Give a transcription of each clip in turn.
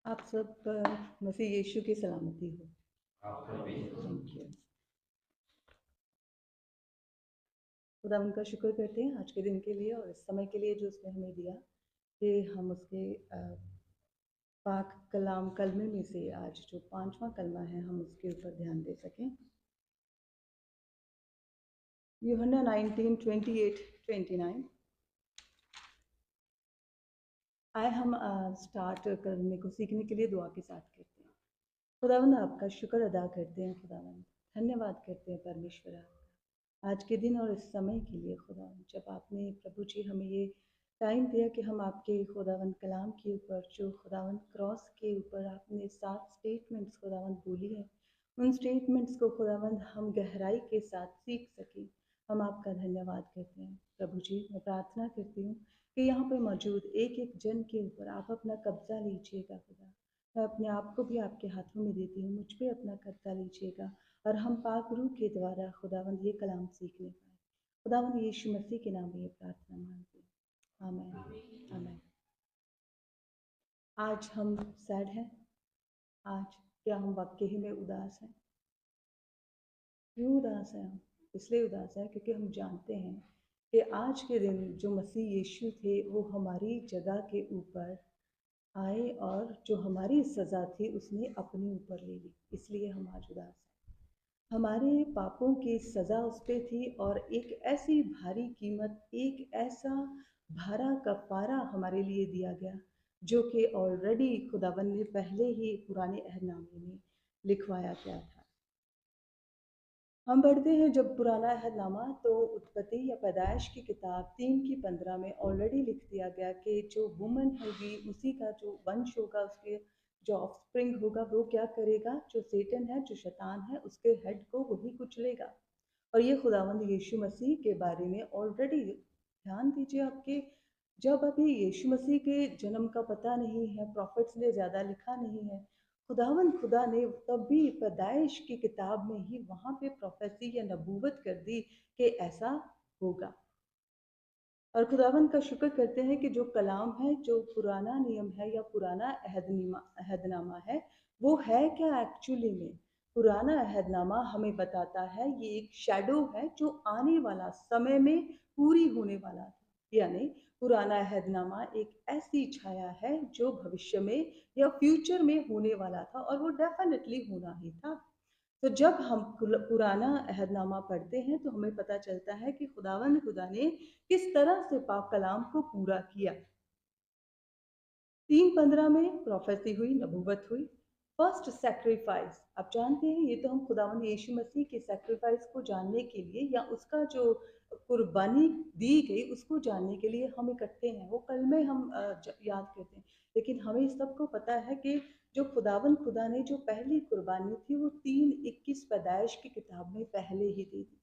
आप सब मसीह यीशु की सलामती हो। Thank you. खुदा उनका शुक्र करते हैं आज के दिन के लिए और इस समय के लिए जो उसने हमें दिया कि हम उसके पाक कलाम कलमे में से आज जो 5वां कलमा है हम उसके ऊपर ध्यान दे सकें। यूहन्ना 19:28-29। आए हम स्टार्ट करने को सीखने के लिए दुआ के साथ करते हैं। खुदावंद आपका शुक्र अदा करते हैं। खुदावंद धन्यवाद करते हैं परमेश्वर आपका आज के दिन और इस समय के लिए। खुदावंद जब आपने प्रभु जी हमें ये टाइम दिया कि हम आपके खुदावंद कलाम के ऊपर जो खुदावंद क्रॉस के ऊपर आपने 7 स्टेटमेंट्स खुदावंद बोली है उन स्टेटमेंट्स को खुदावंद हम गहराई के साथ सीख सकें। हम आपका धन्यवाद करते हैं प्रभु जी। मैं प्रार्थना करती हूँ कि यहाँ पर मौजूद एक एक जन के ऊपर आप अपना कब्जा लीजिएगा खुदा। मैं अपने आप को भी आपके हाथों में देती हूँ, मुझ पे अपना कब्जा लीजिएगा और हम पाक रूह के द्वारा खुदावंद ये कलाम सीखने पाए। खुदावंद यीशु मसीह के नाम में ये प्रार्थना मांगते हैं, आमीन आमीन। आज हम सैड हैं। आज क्या हम वाकई ही में उदास हैं? क्यों उदास हैं हम? इसलिए उदास हैं क्योंकि हम जानते हैं कि आज के दिन जो मसीह यीशु थे वो हमारी जगह के ऊपर आए और जो हमारी सज़ा थी उसने अपने ऊपर ले ली। इसलिए हम आज उदास हैं। हमारे पापों की सज़ा उस पे थी और एक ऐसी भारी कीमत, एक ऐसा भारा कफ़ारा हमारे लिए दिया गया जो कि ऑलरेडी खुदावन ने पहले ही पुराने अहदनामे में लिखवाया गया था। हम पढ़ते हैं जब पुराना अहदनामा तो उत्पत्ति या पैदाइश की किताब 3:15 में ऑलरेडी लिख दिया गया कि जो वुमन होगी उसी का जो वंश होगा, उसके जो ऑफस्प्रिंग होगा वो क्या करेगा, जो सेटन है, जो शैतान है, उसके हेड को वही कुचलेगा। और ये खुदावंद यीशु मसीह के बारे में ऑलरेडी ध्यान दीजिए आपके जब अभी यीशु मसीह के जन्म का पता नहीं है, प्रॉफिट्स ने ज़्यादा लिखा नहीं है, खुदा ने तभी पैदाइश की किताब में ही वहाँ पे प्रोफेसी या नबूवत कर दी कि ऐसा होगा। और खुदावंद का शुक्र करते हैं कि जो कलाम है, जो पुराना नियम है या पुराना अहदनामा है, वो है क्या एक्चुअली में? पुराना अहदनामा हमें बताता है ये एक शैडो है जो आने वाला समय में पूरी होने वाला था। यानी पुराना अहदनामा एक ऐसी छाया है जो भविष्य में या फ्यूचर में होने वाला था और वो डेफिनेटली होना ही था। तो जब हम पुराना अहदनामा पढ़ते हैं तो हमें पता चलता है कि खुदा ने किस तरह से पाक कलाम को पूरा किया। 3:15 में प्रोफेसी हुई, नबूवत हुई। फर्स्ट सैक्रिफाइस, आप जानते हैं ये तो हम खुदावंद यीशु मसीह के सैक्रिफाइस को जानने के लिए या उसका जो कुर्बानी दी गई उसको जानने के लिए हम इकट्ठे हैं। वो कल में हम याद करते हैं, लेकिन हमें सबको पता है कि जो खुदा ने जो पहली कुर्बानी थी वो 3:21 पैदाइश की किताब में पहले ही दी थी।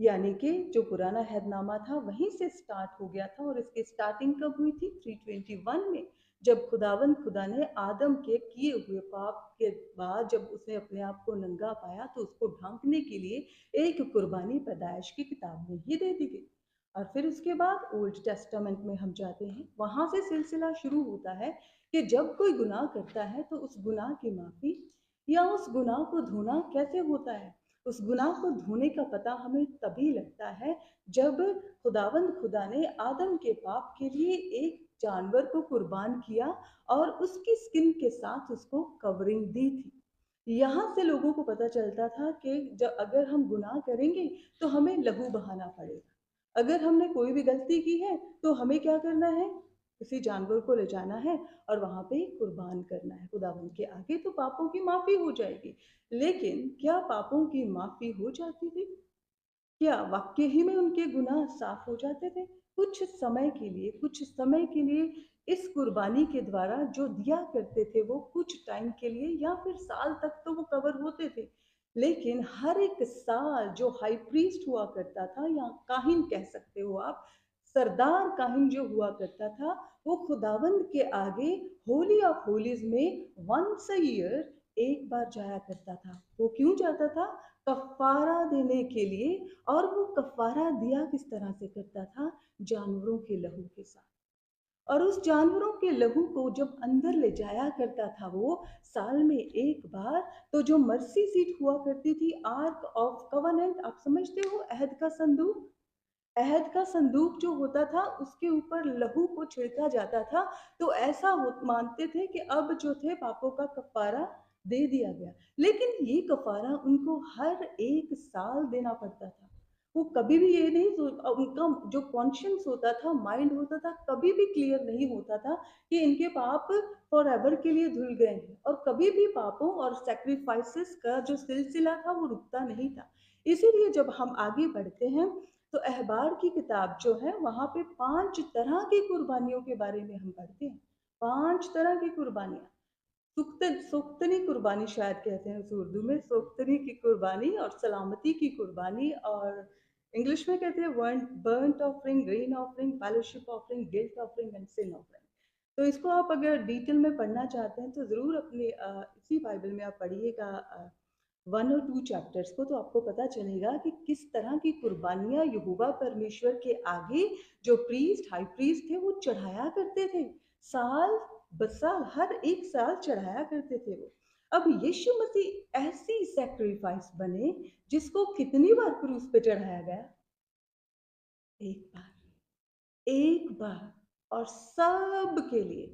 यानी कि जो पुराना अहदनामा था वहीं से स्टार्ट हो गया था और इसकी स्टार्टिंग कब हुई थी? 321 में, जब खुदा ने आदम के किए हुए पाप के बाद जब उसने अपने आप को नंगा पाया तो उसको ढांकने के लिए एक कुर्बानी पैदाइश की किताब में ही दे दी गई। और फिर उसके बाद ओल्ड टेस्टामेंट में हम जाते हैं, वहां से सिलसिला शुरू होता है कि जब कोई गुनाह करता है तो उस गुनाह की माफी या उस गुनाह को धोना कैसे होता है। उस गुनाह को धोने का पता हमें तभी लगता है जब खुदा ने आदम के पाप के लिए एक जानवर को कुर्बान किया और उसकी स्किन के साथ उसको कवरिंग दी थी। यहाँ से लोगों को पता चलता था कि जब अगर हम गुनाह करेंगे तो हमें लहू बहाना पड़ेगा। अगर हमने कोई भी गलती की है तो हमें क्या करना है? किसी जानवर को ले जाना है और वहां पे कुर्बान करना है खुदावंद के आगे, तो पापों की माफी हो जाएगी। लेकिन क्या पापों की माफी हो जाती थी? क्या वाकई ही में उनके गुनाह साफ हो जाते थे? कुछ समय के लिए, कुछ समय के लिए इस कुर्बानी के द्वारा जो दिया करते थे वो कुछ टाइम के लिए या फिर साल तक तो वो कवर होते थे। लेकिन हर एक साल जो हाई प्रीस्ट हुआ करता था या काहिन कह सकते हो आप, सरदार काहिन जो हुआ करता था, वो खुदावंद के आगे होली ऑफ होलीज में वंस अ ईयर एक बार जाया करता था। वो क्यों जाता था? कफारा देने के लिए। और वो कफारा दिया किस तरह से करता था? जानवरों के लहू के साथ। और उस जानवरों के लहू को जब अंदर ले जाया करता था वो साल में एक बार, तो जो मर्सी सीट हुआ करती थी, आर्क ऑफ कवनेंट, आप समझते हो, अहद का संदूक, अहद का संदूक जो होता था उसके ऊपर लहू को छिड़का जाता था। तो ऐसा मानते थे कि अब जो थे पापों का कफारा दे दिया गया। लेकिन ये कफारा उनको हर एक साल देना पड़ता था। वो कभी भी ये नहीं उनका जो कॉन्शियस होता था, माइंड होता था, कभी भी क्लियर नहीं होता था कि इनके पाप फॉर एवर के लिए धुल गए हैं। और कभी भी पापों और सेक्रीफाइसेस का जो सिलसिला था वो रुकता नहीं था। इसीलिए जब हम आगे बढ़ते हैं तो अहबार की किताब जो है वहां पे 5 तरह की कुर्बानियों के बारे में हम पढ़ते हैं। 5 तरह की कुर्बानियां, सुख्तनी कुर्बानी शायद कहते हैं उसे उर्दू में, सुख्तनी की कुर्बानी और सलामती की कुर्बानी, और इंग्लिश में कहते हैं burnt offering, grain offering, fellowship offering, guilt offering and sin offering. तो इसको आप अगर डिटेल में पढ़ना चाहते हैं तो ज़रूर अपने इसी बाइबल में आप पढ़िएगा 1 और 2 चैप्टर्स को, तो आपको पता चलेगा कि किस तरह की कुर्बानियां यहोवा परमेश्वर के आगे जो प्रीस्ट, हाई प्रीस्ट थे वो चढ़ाया करते थे। साल बसाल हर एक साल चढ़ाया करते थे वो। अब यीशु मसीह ऐसी सैक्रिफाइस बने जिसको कितनी बार क्रूस पे चढ़ाया गया? एक बार, एक बार, और सब के लिए,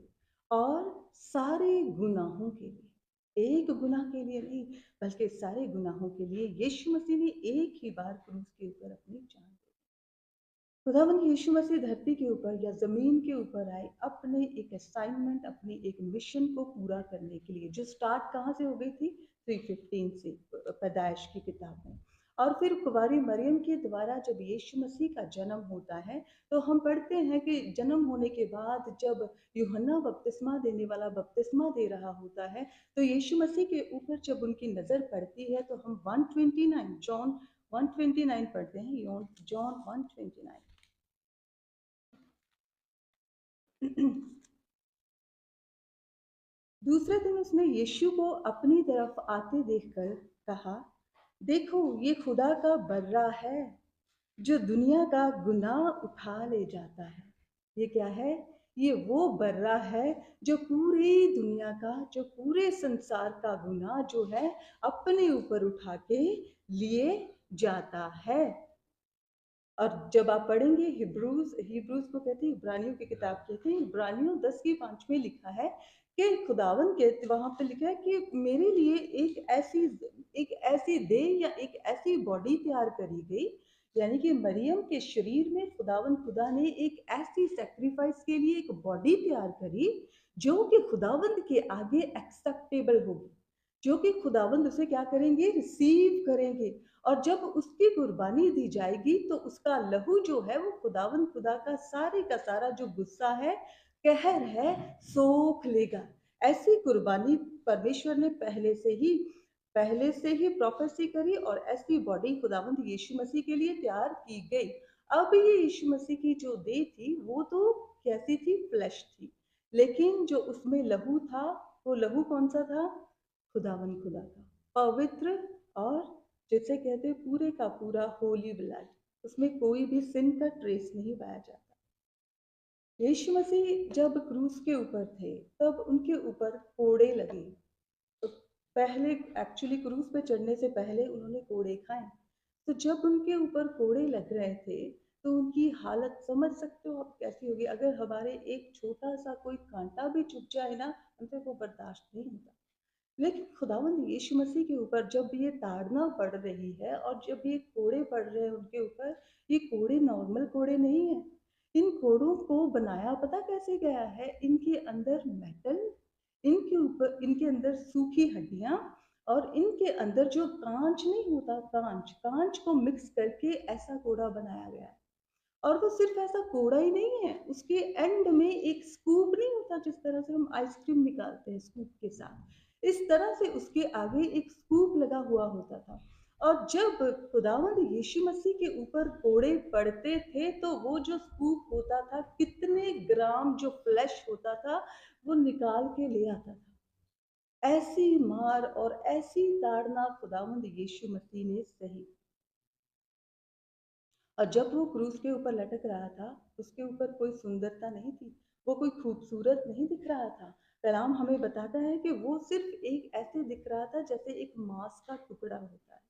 और सारे गुनाहों के लिए। एक गुनाह के लिए नहीं, बल्कि सारे गुनाहों के लिए यीशु मसीह ने एक ही बार क्रूस के ऊपर अपनी जान दी। खुदावंद यीशु मसीह धरती के ऊपर या जमीन के ऊपर आए अपने एक असाइनमेंट, अपनी एक मिशन को पूरा करने के लिए, जो स्टार्ट कहाँ से हो गई थी? 3:15 से, पैदाइश की किताब में। और फिर कुंवारी मरियम के द्वारा जब यीशु मसीह का जन्म होता है, तो हम पढ़ते हैं कि जन्म होने के बाद जब यूहन्ना बपतिस्मा देने वाला बपतिस्मा दे रहा होता है, तो यीशु मसीह के ऊपर जब उनकी नजर पड़ती है, तो हम 129 जॉन 129 पढ़ते हैं, जॉन 129। दूसरे दिन उसने यीशु को अपनी तरफ आते देखकर कहा, देखो ये खुदा का बर्रा है जो दुनिया का गुनाह उठा ले जाता है। ये क्या है? ये वो बर्रा है जो पूरी दुनिया का, जो पूरे संसार का गुनाह जो है अपने ऊपर उठा के लिए जाता है। और जब आप पढ़ेंगे हिब्रूज, हिब्रूज को कहते हैं, इब्रानियों की किताब कहते हैं, इब्रानियों 10:5 में लिखा है कि खुदावन के वहां पे लिखा है कि मेरे लिए एक ऐसी देह या एक ऐसी बॉडी तैयार करी गई। यानी कि मरियम के शरीर में खुदावन खुदा ने एक ऐसी सेक्रीफाइस के लिए एक बॉडी तैयार करी जो कि खुदावंद के आगे एक्सेप्टेबल होगी, जो कि खुदावंद उसे क्या करेंगे? रिसीव करेंगे। और जब उसकी कुर्बानी दी जाएगी तो उसका लहू जो है वो खुदावंद खुदा का सारा जो गुस्सा है, कहर है, सोख लेगा। ऐसी कुर्बानी परमेश्वर ने पहले से ही प्रोफेसी करी, और ऐसी बॉडी खुदावंद यीशु मसीह के लिए तैयार की गई। अब ये यीशु मसीह की जो देह थी वो तो कैसी थी? फ्लैश थी। लेकिन जो उसमें लहू था, वो लहू कौन सा था? खुदावंद खुदा का, पवित्र, और जिसे कहते हैं पूरे का पूरा होली ब्लड। उसमें कोई भी सिन का ट्रेस नहीं पाया जाता। यीशु मसीह जब क्रूस के ऊपर थे तब उनके ऊपर कोड़े लगे। तो पहले, एक्चुअली क्रूस पे चढ़ने से पहले उन्होंने कोड़े खाए। तो जब उनके ऊपर कोड़े लग रहे थे तो उनकी हालत समझ सकते हो आप कैसी होगी। अगर हमारे एक छोटा सा कोई कांटा भी चुभ जाए ना, हमसे वो बर्दाश्त नहीं होता। लेकिन खुदावंद यीशु मसीह के ऊपर जब ये ताड़ना पड़ रही है और जब ये कोड़े पड़ रहे हैं उनके ऊपर, ये कोड़े नॉर्मल कोड़े नहीं है। इन कोड़ों को बनाया पता कैसे गया है? इनके अंदर मेटल, इनके ऊपर, इनके अंदर सूखी हड्डियां, और इनके अंदर जो कांच नहीं होता, कांच, कांच को मिक्स करके ऐसा कोड़ा बनाया गया है। और वो सिर्फ ऐसा कोड़ा ही नहीं है, उसके एंड में एक स्कूप नहीं होता, जिस तरह से हम आइसक्रीम निकालते हैं स्कूप के साथ, इस तरह से उसके आगे एक स्कूप लगा हुआ होता था। और जब खुदावंद यीशु मसीह के ऊपर कोड़े पड़ते थे तो वो जो स्कूप होता था, कितने ग्राम जो फ्लैश होता था वो निकाल के ले आता था। ऐसी मार और ऐसी ताड़ना खुदावंद यीशु मसीह ने सही। और जब वो क्रूस के ऊपर लटक रहा था, उसके ऊपर कोई सुंदरता नहीं थी, वो कोई खूबसूरत नहीं दिख रहा था। कलाम हमें बताता है कि वो सिर्फ एक ऐसे दिख रहा था जैसे एक मांस का टुकड़ा होता है।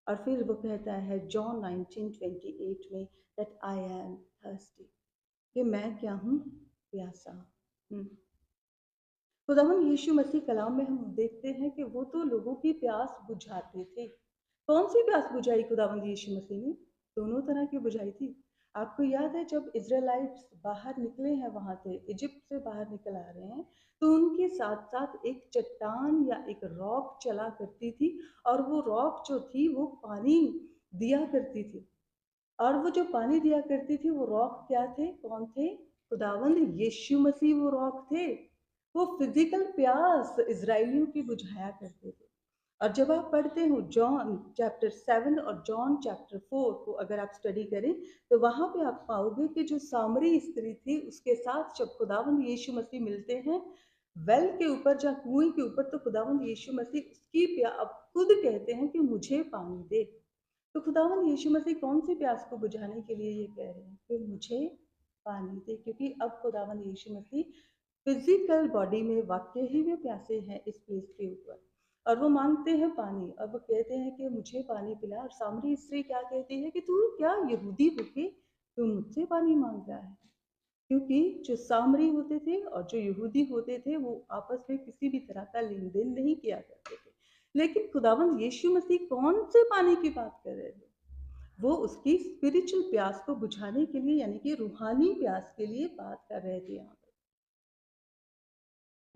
और फिर वो कहता है जॉन 19:28 में दैट आई एम थर्स्टी, कि मैं क्या हूँ, प्यासा हूँ। खुदावन यीशु मसीह कलाम में हम देखते हैं कि वो तो लोगों की प्यास बुझाते थे। कौन सी प्यास बुझाई खुदावन यीशु मसीह ने? दोनों तरह की बुझाई थी। आपको याद है जब इजराइलाइट्स बाहर निकले हैं, वहां से इजिप्ट से बाहर निकल आ रहे हैं, तो उनके साथ साथ एक चट्टान या एक रॉक चला करती थी, और वो रॉक जो थी वो पानी दिया करती थी। और वो जो पानी दिया करती थी वो रॉक क्या थे, कौन थे? खुदावंद यीशु मसीह वो रॉक थे। वो फिजिकल प्यास इजराइलियों की बुझाया करते थे। और जब आप पढ़ते हो जॉन चैप्टर 7 और जॉन चैप्टर 4 को अगर आप स्टडी करें, तो वहां पे आप पाओगे कि जो सामरी स्त्री थी उसके साथ जब खुदावंद यीशु मसीह मिलते हैं वेल के ऊपर या कुएं के ऊपर, तो खुदावंद यीशु मसीह उसकी अब खुद कहते हैं कि मुझे पानी दे। तो खुदावंद यीशु मसीह कौन सी प्यास को बुझाने के लिए ये कह रहे हैं कि मुझे पानी दे, क्योंकि अब खुदावंद यीशु मसीह फिजिकल बॉडी में वाकई ही वे प्यासे हैं इस प्लेस के ऊपर, और वो मांगते हैं पानी, और वो कहते हैं कि मुझे पानी पिला। और सामरी स्त्री क्या कहती है कि तू क्या यहूदी होके तू मुझसे पानी मांग रहा है? क्योंकि जो सामरी होते थे और जो यहूदी होते थे वो आपस में किसी भी तरह का लेन देन नहीं किया करते थे। लेकिन खुदावंद यीशु मसीह कौन से पानी की बात कर रहे थे? वो उसकी स्पिरिचुअल प्यास को बुझाने के लिए, यानी कि रूहानी प्यास के लिए बात कर रहे थे यहाँ पे।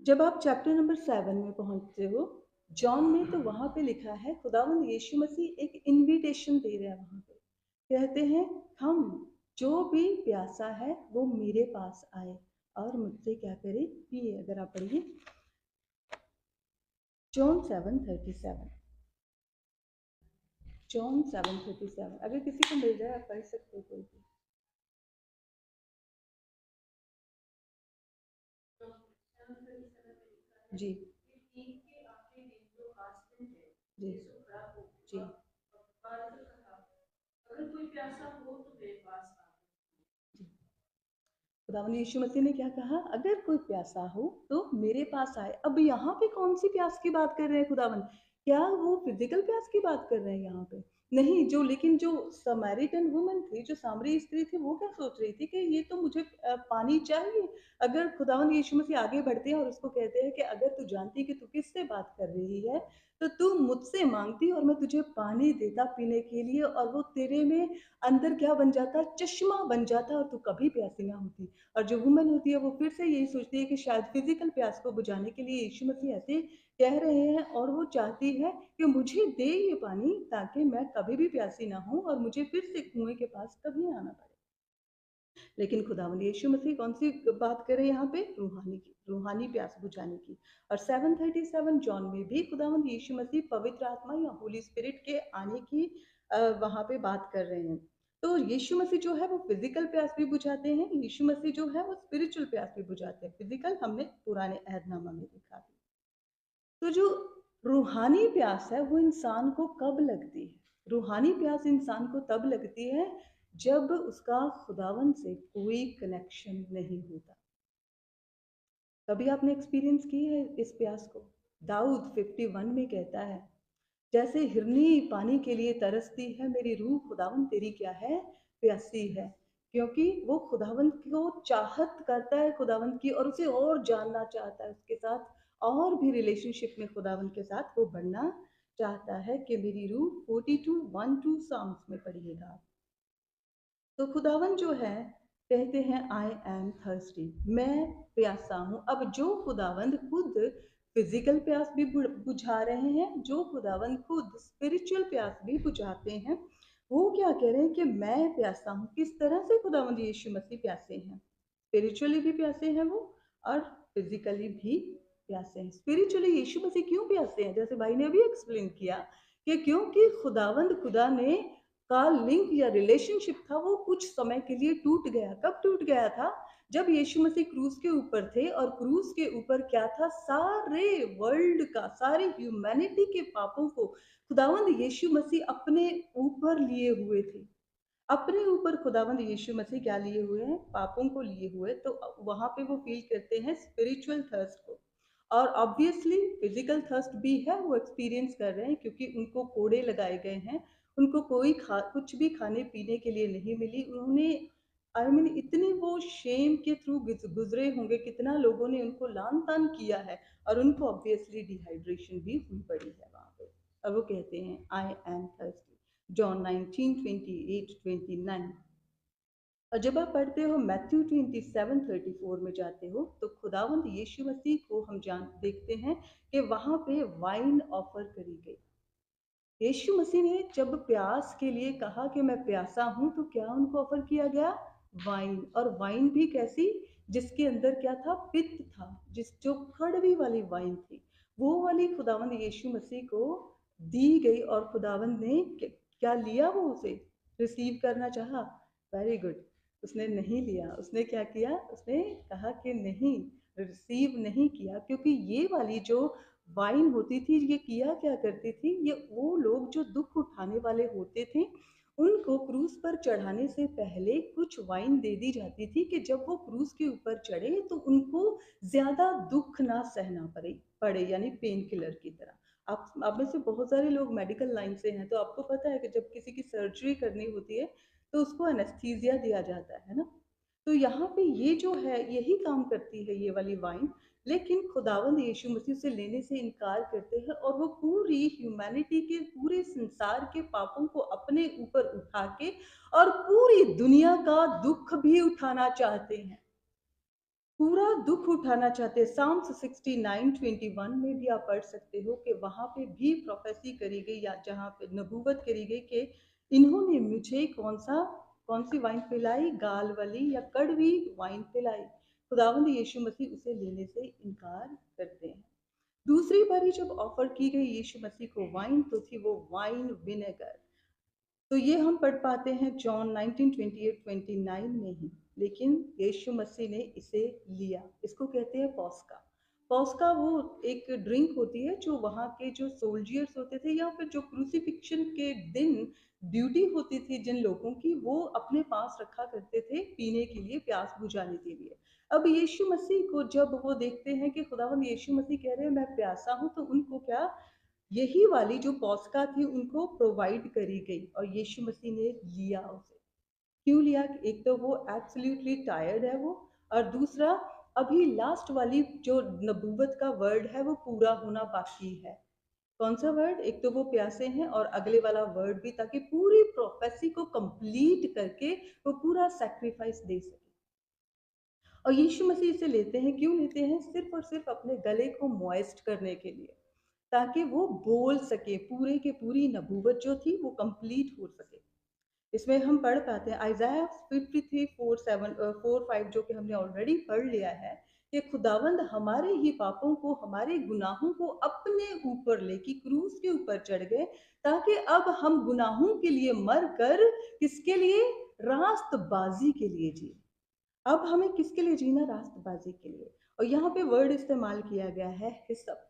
जब आप चैप्टर नंबर 7 में पहुंचते हो जॉन में, तो वहां पे लिखा है खुदावंद यीशु मसीह एक इनविटेशन दे रहे हैं वहां पे। कहते हैं हम, जो भी प्यासा है वो मेरे पास आए और मुझसे क्या करे, पिए। अगर आप पढ़िए जॉन 7:37, जॉन 7:37, अगर किसी को मिल जाए आप पढ़ सकते हो कोई भी। जी जी जी। जी, खुदावंद यीशु मसीह ने क्या कहा? अगर कोई प्यासा हो तो मेरे पास आए। अब यहाँ पे कौन सी प्यास की बात कर रहे हैं खुदावंद? क्या वो फिजिकल प्यास की बात कर रहे हैं यहाँ पे? नहीं। जो लेकिन जो समैरिटन वुमन थी, जो सामरी स्त्री थी, वो क्या सोच रही थी कि ये तो मुझे पानी चाहिए। अगर खुदावंद यीशु मसीह आगे बढ़ते हैं और उसको कहते हैं कि अगर तू जानती कि तू किससे बात कर रही है, तो तू मुझसे मांगती और मैं तुझे पानी देता पीने के लिए, और वो तेरे में अंदर क्या बन जाता? चश्मा बन जाता, और तू कभी प्यासी ना होती। और जो वुमन होती है वो फिर से यही सोचती है कि शायद फिजिकल प्यास को बुझाने के लिए यीशु मसीह ऐसे कह रहे हैं, और वो चाहती है कि मुझे दे ये पानी ताकि मैं कभी भी प्यासी ना हूं और मुझे फिर से कुएं के पास कभी आना पड़े। लेकिन खुदावंद यीशु मसीह कौन सी बात करें यहाँ पे? रूहानी की, रूहानी प्यास बुझाने की। और 7:37 जॉन में भी खुदावंद यीशु मसीह पवित्र आत्मा या होली स्पिरिट के आने की वहां पे बात कर रहे हैं। तो यीशु मसीह जो है वो फिजिकल प्यास भी बुझाते हैं, यीशु मसीह जो है वो स्पिरिचुअल प्यास भी बुझाते हैं। फिजिकल हमने पुराने अहदनामा में देखा था। तो जो रूहानी प्यास है वो इंसान को कब लगती है? रूहानी प्यास इंसान को तब लगती है जब उसका खुदावन से कोई कनेक्शन नहीं होता। कभी आपने एक्सपीरियंस की है इस प्यास को? दाऊद 51 में कहता है, जैसे हिरनी पानी के लिए तरसती है, मेरी रूह खुदावन तेरी क्या है, प्यासी है। क्योंकि वो खुदावंत को चाहत करता है, खुदावंत की, और उसे और जानना चाहता है, उसके साथ और भी रिलेशनशिप में खुदावंत के साथ वो बढ़ना चाहता है। कि मेरी रूह 42:1-2 साम्स में पढ़िएगा। तो खुदावन जो है कहते हैं आई एम थर्स्टी, मैं प्यासा हूँ। अब जो खुदावंद खुद फिजिकल प्यास भी बुझा रहे हैं, जो खुदावंद खुद स्पिरिचुअल प्यास भी बुझाते हैं, वो क्या कह रहे हैं कि मैं प्यासा हूँ। किस तरह से खुदावंद यीशु मसीह प्यासे हैं? स्पिरिचुअली भी प्यासे हैं वो, और फिजिकली भी प्यासे हैं। स्पिरिचुअली यीशु मसीह क्यों प्यासे हैं? जैसे भाई ने अभी एक्सप्लेन किया कि क्योंकि खुदावंद खुदा ने का लिंक या रिलेशनशिप था वो कुछ समय के लिए टूट गया। कब टूट गया था? जब यीशु मसीह क्रूस के ऊपर थे, और क्रूस के ऊपर क्या था? सारे वर्ल्ड का, सारी ह्यूमैनिटी के पापों को खुदावंद यीशु मसीह अपने ऊपर लिए हुए थे। अपने ऊपर खुदावंद यीशु मसीह क्या लिए हुए हैं, पापों को लिए हुए, तो वहां पे वो फील करते हैं स्पिरिचुअल थर्स्ट को। और ऑब्वियसली फिजिकल थर्स्ट भी है, वो एक्सपीरियंस कर रहे हैं क्योंकि उनको कोड़े लगाए गए हैं, उनको कोई कुछ भी खाने पीने के लिए नहीं मिली। उन्होंने इतनी वो शेम के थ्रू गुजरे होंगे, कितना लोगों ने उनको लान तान किया है, और उनको ऑब्वियसली डिहाइड्रेशन भी हुई पड़ी है वहां पे। और वो कहते हैं आई एम थर्स्टी, जॉन 19:28-29। और जब आप पढ़ते हो मैथ्यू 27:34 में जाते हो, तो खुदावंद यीशु मसीह को हम जान देखते हैं कि वहां पे वाइन ऑफर करी गई। यीशु मसीह ने जब प्यास के लिए कहा कि मैं प्यासा हूं, तो क्या उनको ऑफर किया गया? वाइन। और वाइन भी कैसी? जिसके अंदर क्या था? पित्त था, जिस जो कड़वी वाली वाइन थी, वो वाली खुदावंद यीशु मसीह को दी गई। और खुदावंद ने क्या लिया? वो उसे रिसीव करना चाहा। Very good. उसने नहीं लिया। उसने क्या किया? उसने कहा कि नहीं, रिसीव नहीं किया, क्योंकि ये वाली जो वाइन होती थी, ये किया क्या करती थी? ये वो लोग जो दुख उठाने वाले होते थे, उनको क्रूस पर चढ़ाने से पहले कुछ वाइन दे दी जाती थी कि जब वो क्रूस के ऊपर चढ़े तो उनको ज्यादा दुख ना सहना पड़े, यानी पेन किलर की तरह। आप में से बहुत सारे लोग मेडिकल लाइन से हैं, तो आपको पता है कि जब किसी की सर्जरी करनी होती है तो उसको एनेस्थीसिया दिया जाता है ना। तो यहाँ पे ये जो है, यही काम करती है ये वाली वाइन। लेकिन खुदावंद यीशु मसीह से लेने से इनकार करते हैं, और वो पूरी ह्यूमैनिटी के, पूरे संसार के पापों को अपने ऊपर उठा के और पूरी दुनिया का दुख भी उठाना चाहते हैं। पूरा दुख उठाना चाहते हैं। साम्स 69:21 में भी आप पढ़ सकते हो कि वहां पे भी प्रोफेसी करी गई, या जहाँ पे नबूवत करी गई कि इन्होंने मुझे कौन सी वाइन पिलाई? गाल वाली या कड़वी वाइन पिलाई। खुदावंद यीशु मसीह उसे लेने से इनकार करते हैं। दूसरी बारी जब ऑफर की गई यीशु मसीह को वाइन, तो थी वो वाइन विनेगर। तो ये हम पढ़ पाते हैं जॉन 19:28-29 में ही। लेकिन यीशु मसीह ने इसे लिया। इसको कहते हैं पॉस्का। पॉस्का वो एक ड्रिंक होती है जो वहाँ के जो सोल्जियर्स होते थे, या फिर जो क्रूसिफिक्शन के दिन ड्यूटी होती थी जिन लोगों की, वो अपने पास रखा करते थे पीने के लिए, प्यास बुझाने के लिए। अब यीशु मसीह को जब वो देखते हैं कि खुदावंद यीशु मसीह कह रहे हैं मैं प्यासा हूँ, तो उनको क्या, यही वाली जो पॉस्का थी उनको प्रोवाइड करी गई, और यीशु मसीह ने लिया उसे। क्यों लिया? एक तो वो एब्सोल्युटली टायर्ड है वो, और दूसरा अभी लास्ट वाली जो नबूवत का वर्ड है वो पूरा होना बाकी है। कौन सा वर्ड? एक तो वो प्यासे हैं, और अगले वाला वर्ड भी, ताकि पूरी प्रोफेसी को कंप्लीट करके वो पूरा सैक्रिफाइस दे सके। और यीशु मसीह इसे लेते हैं। क्यों लेते हैं? सिर्फ और सिर्फ अपने गले को मॉइस्ट करने के लिए, ताकि वो बोल सके, पूरे के पूरी नबूवत जो थी वो कंप्लीट हो सके। इसमें हम पढ़ पाते हैं आइज़ाया 53:4-5, जो कि हमने ऑलरेडी पढ़ लिया है, कि खुदावंद हमारे ही पापों को, हमारे गुनाहों को अपने ऊपर लेके क्रूस के ऊपर चढ़ गए, ताकि अब हम गुनाहों के लिए मर कर, किसके लिए? रास्तबाजी के लिए जी। अब हमें किसके लिए जीना? रास्तबाजी के लिए। और यहाँ पे वर्ड इस्तेमाल किया गया है हिसप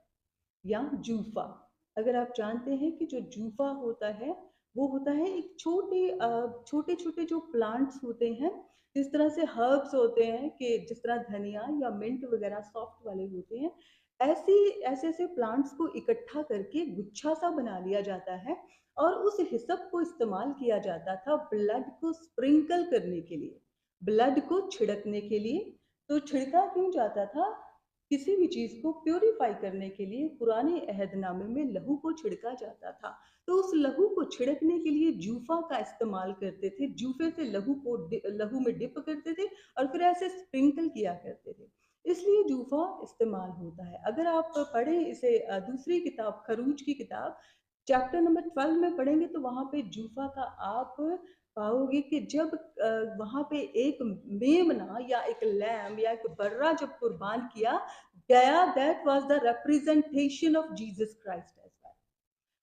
या जूफा। अगर आप जानते हैं कि जो जूफा होता है, वो होता है एक छोटे छोटे जो प्लांट्स होते हैं, जिस तरह से हर्ब्स होते हैं, कि जिस तरह धनिया या मिंट वगैरह सॉफ्ट वाले होते हैं, ऐसी ऐसे ऐसे प्लांट्स को इकट्ठा करके गुच्छा सा बना लिया जाता है, और उस हिसप को इस्तेमाल किया जाता था ब्लड को स्प्रिंकल करने के लिए, ब्लड को छिड़कने के लिए। तो छिड़का क्यों जाता था? किसी भी चीज को प्योरीफाई करने के लिए पुराने अहदनामे में लहू को छिड़का जाता था। तो उस लहू को छिड़कने के लिए जूफा का इस्तेमाल करते थे। जूफे से लहू में डिप करते थे, और फिर ऐसे स्प्रिंकल किया करते थे। इसलिए जूफा इस्तेमाल होता है। अगर आप पढ़ें इसे, दूसरी किताब खरूज की किताब चैप्टर नंबर 12 में पढ़ेंगे, तो वहां पे जूफा का आप पाओगे कि जब वहां पे एक मेमना या एक लैम या एक बर्रा जब कुर्बान किया गया, that was the representation of Jesus Christ as well.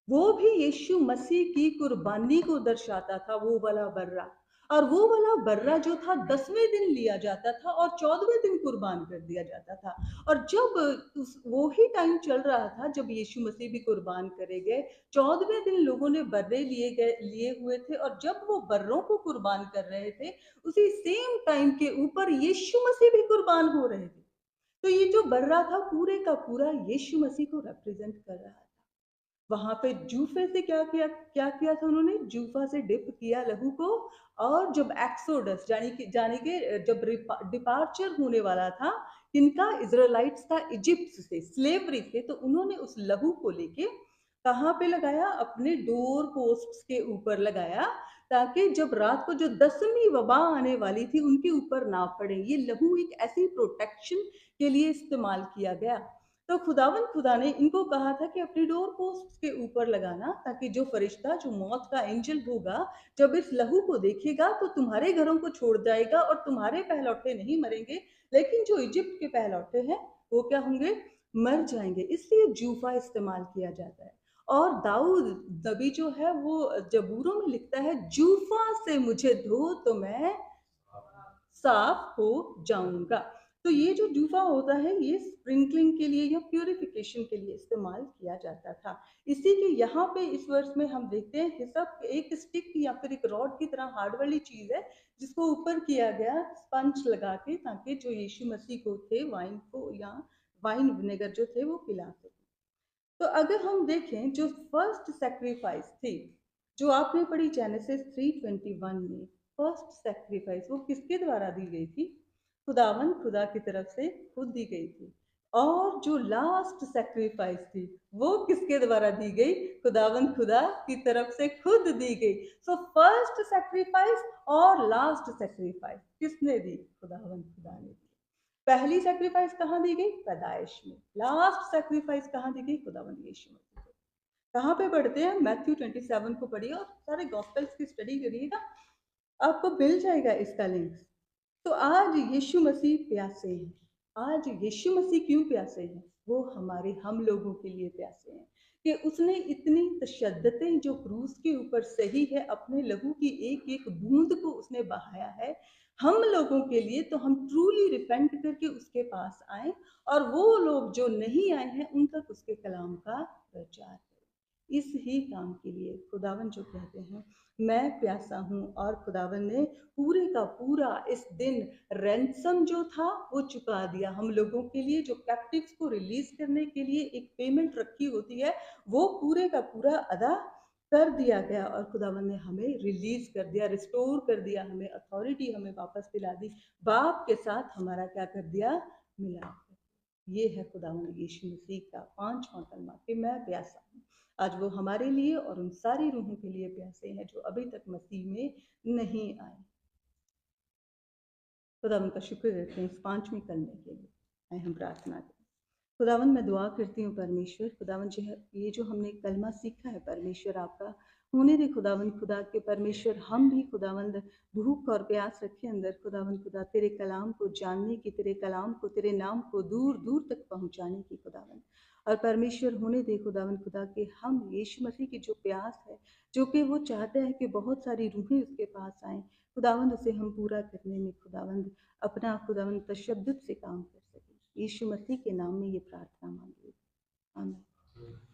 वो भी यीशु मसीह की कुर्बानी को दर्शाता था, वो वाला बर्रा। और वो वाला बर्रा जो था 10वें दिन लिया जाता था और 14वें दिन कुर्बान कर दिया जाता था। और जब वो ही टाइम चल रहा था जब यीशु मसीह भी कुर्बान करे गए, 14वें दिन लोगों ने बर्रे लिए हुए थे, और जब वो बर्रों को कुर्बान कर रहे थे, उसी सेम टाइम के ऊपर यीशु मसीह भी कुर्बान हो रहे थे। तो ये जो बर्रा था पूरे का पूरा यीशु मसीह को रिप्रेजेंट कर रहा था। वहां पे जूफे से क्या किया था उन्होंने? जूफा से डिप किया लहू को, और जब एक्सोडस जाने के जब डिपार्चर होने वाला था किनका? इजराइलाइट्स का इजिप्ट से, स्लेवरी से, तो उन्होंने उस लहू को लेके कहाँ पे लगाया? अपने डोर पोस्ट्स के ऊपर लगाया, ताकि जब रात को जो 10वीं वबा आने वाली थी उनके ऊपर ना पड़े। ये लहू एक ऐसी प्रोटेक्शन के लिए इस्तेमाल किया गया। तो खुदा ने इनको कहा था कि अपनी डोर पोस्ट के ऊपर लगाना, ताकि जो फरिश्ता, जो मौत का एंजल होगा, जब इस लहू को देखेगा तो तुम्हारे घरों को छोड़ जाएगा और तुम्हारे पहलौठे नहीं मरेंगे, लेकिन जो इजिप्ट के पहलौठे हैं वो क्या होंगे? मर जाएंगे। इसलिए जूफा इस्तेमाल किया जाता है। और दाऊद नबी जो है वो जबूरों में लिखता है, जूफा से मुझे धो तो मैं साफ हो जाऊंगा। तो ये जो जूफा होता है ये स्प्रिंकलिंग के लिए या प्यूरिफिकेशन के लिए इस्तेमाल किया जाता था। इसी के यहाँ पे इस वर्ष में हम देखते हैं हिसप एक स्टिक या फिर एक रॉड की तरह हार्ड वाली चीज है, जिसको ऊपर किया गया स्पंज लगा के, ताकि जो यीशु मसीह को थे वाइन को या वाइन विनेगर जो थे वो पिला सके। तो अगर हम देखें जो फर्स्ट सेक्रीफाइस थी, जो आपने पढ़ी जेनेसिस 3:21 में, फर्स्ट सेक्रीफाइस वो किसके द्वारा दी गई थी? खुदा की तरफ से खुद दी गई थी। और जो लास्ट सेक्रीफाइस थी वो किसके द्वारा दी गई? खुदा की तरफ से खुद दी गई। सो फर्स्ट सेक्रीफाइस और लास्ट सेक्रीफाइस किसने दी? खुदा ने दी। पहली सेक्रीफाइस कहाँ दी गई? पैदाइश में। लास्ट सेक्रीफाइस कहाँ दी गई? खुदावंद यीशु मसीह को। कहाँ पे पढ़ते हैं? मैथ्यू 27 को पढ़िए और सारे गॉस्पेल्स की स्टडी करिएगा, आपको मिल जाएगा इसका लिंक। तो आज यीशु मसीह प्यासे हैं। आज यीशु मसीह क्यों प्यासे हैं? वो हम लोगों के लिए प्यासे हैं कि उसने इतनी तशद्दतें जो क्रूस के ऊपर सही है, अपने लहू की एक एक बूंद को उसने बहाया है हम लोगों के लिए। तो हम ट्रूली रिपेंट करके उसके पास आए, और वो लोग जो नहीं आए हैं उन तक उसके कलाम का प्रचार करें। इस ही काम के लिए खुदावन जो कहते हैं मैं प्यासा हूँ, और खुदावन ने पूरे का पूरा इस दिन रैंसम जो था वो चुका दिया हम लोगों के लिए। जो कैप्टिव्स को रिलीज करने के लिए एक पेमेंट रखी होती है वो पूरे का पूरा अदा कर दिया गया, और खुदावन ने हमें रिलीज कर दिया, रिस्टोर कर दिया, हमें अथॉरिटी हमें वापस दिला दी, बाप के साथ हमारा क्या कर दिया? मिलाप। ये है खुदावन यीशु मसीह का 5वां कलमा कि मैं प्यासा हूँ। आज वो हमारे लिए और उन सारी रूहों के लिए प्यासे हैं जो अभी तक मसीह में नहीं आए। खुदावन का शुक्र करते हैं इस 5वें कलमे के लिए। आए हम प्रार्थना करें। खुदावन मैं दुआ करती हूँ परमेश्वर, खुदावन जो है ये जो हमने कलमा सीखा है परमेश्वर आपका होने दे खुदावन खुदा के परमेश्वर, हम भी खुदावंद भूख और प्यास रखे अंदर खुदावन खुदा तेरे कलाम को जानने की, तेरे कलाम को, तेरे नाम को दूर दूर तक पहुँचाने की खुदावन। और परमेश्वर होने दे खुदावन खुदा के हम यीशु मसीह की जो प्यास है, जो कि वो चाहता है कि बहुत सारी रूहें उसके पास आएँ, खुदावंद उसे हम पूरा करने में खुदावंद अपना खुदावंद तशद्दुद से काम कर सकें। यीशु मसीह के नाम में ये प्रार्थना मांगी। आमीन।